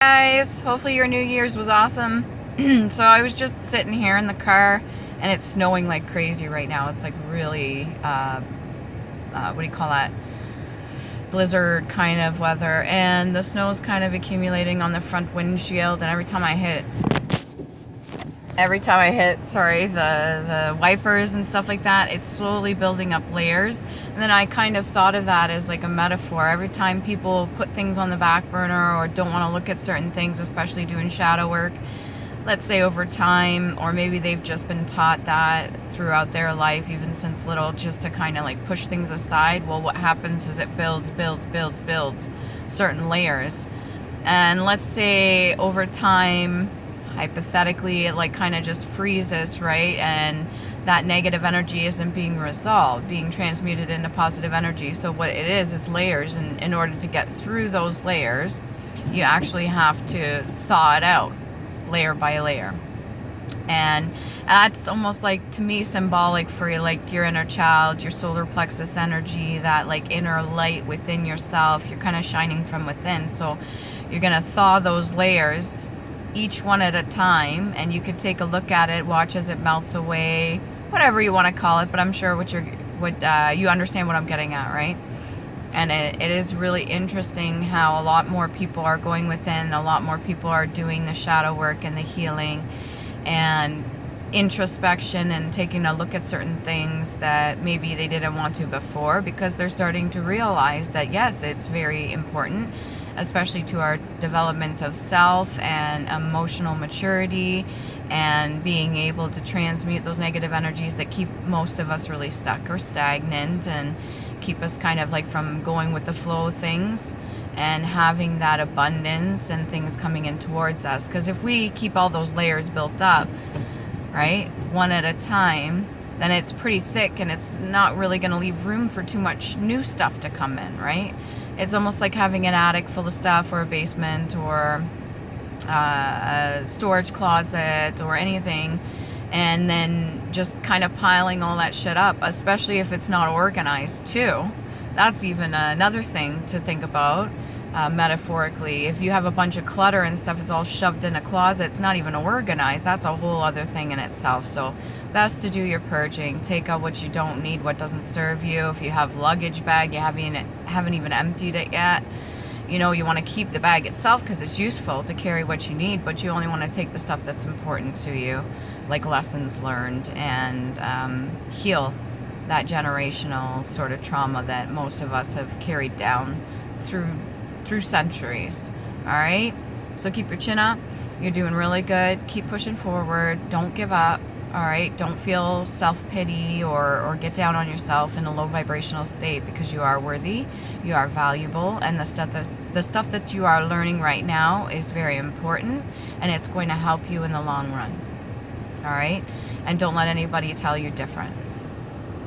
Guys, hopefully your New Year's was awesome. So I was just sitting here in the car and it's snowing like crazy right now. It's like really, what do you call that? Blizzard kind of weather, and the snow is kind of accumulating on the front windshield, and every time I hit, sorry, the wipers and stuff like that, it's slowly building up layers. And then I kind of thought of that as like a metaphor. Every time people put things on the back burner or don't want to look at certain things, especially doing shadow work, let's say over time, or maybe they've just been taught that throughout their life, even since little, just to kind of like push things aside. Well, what happens is it builds certain layers. And let's say over time, hypothetically, it like kind of just freezes, right? And that negative energy isn't being resolved, being transmuted into positive energy. So what it is layers, and in order to get through those layers, you actually have to thaw it out layer by layer. And that's almost like, to me, symbolic for your inner child, your solar plexus energy, that like inner light within yourself. You're kind of shining from within. So you're going to thaw those layers each one at a time, and you could take a look at it, watch as it melts away, whatever you want to call it, but I'm sure you understand what I'm getting at, right? And it is really interesting how a lot more people are going within, a lot more people are doing the shadow work and the healing and introspection and taking a look at certain things that maybe they didn't want to before, because they're starting to realize that yes, it's very important, especially to our development of self and emotional maturity, and being able to transmute those negative energies that keep most of us really stuck or stagnant and keep us kind of like from going with the flow of things and having that abundance and things coming in towards us. Because if we keep all those layers built up, right, one at a time, then it's pretty thick and it's not really going to leave room for too much new stuff to come in, right? It's almost like having an attic full of stuff, or a basement, or a storage closet, or anything, and then just kind of piling all that shit up, especially if it's not organized too. That's even another thing to think about, metaphorically. If you have a bunch of clutter and stuff, it's all shoved in a closet, it's not even organized, that's a whole other thing in itself. So best to do your purging, take out what you don't need, what doesn't serve you. If you have luggage bag, you haven't even emptied it yet, you want to keep the bag itself because it's useful to carry what you need, but you only want to take the stuff that's important to you, like lessons learned, and heal that generational sort of trauma that most of us have carried down through centuries. All right, so keep your chin up. You're doing really good. Keep pushing forward. Don't give up. All right, don't feel self-pity or get down on yourself in a low vibrational state, because you are worthy, you are valuable, and the stuff that you are learning right now is very important, and it's going to help you in the long run. All right, and don't let anybody tell you different.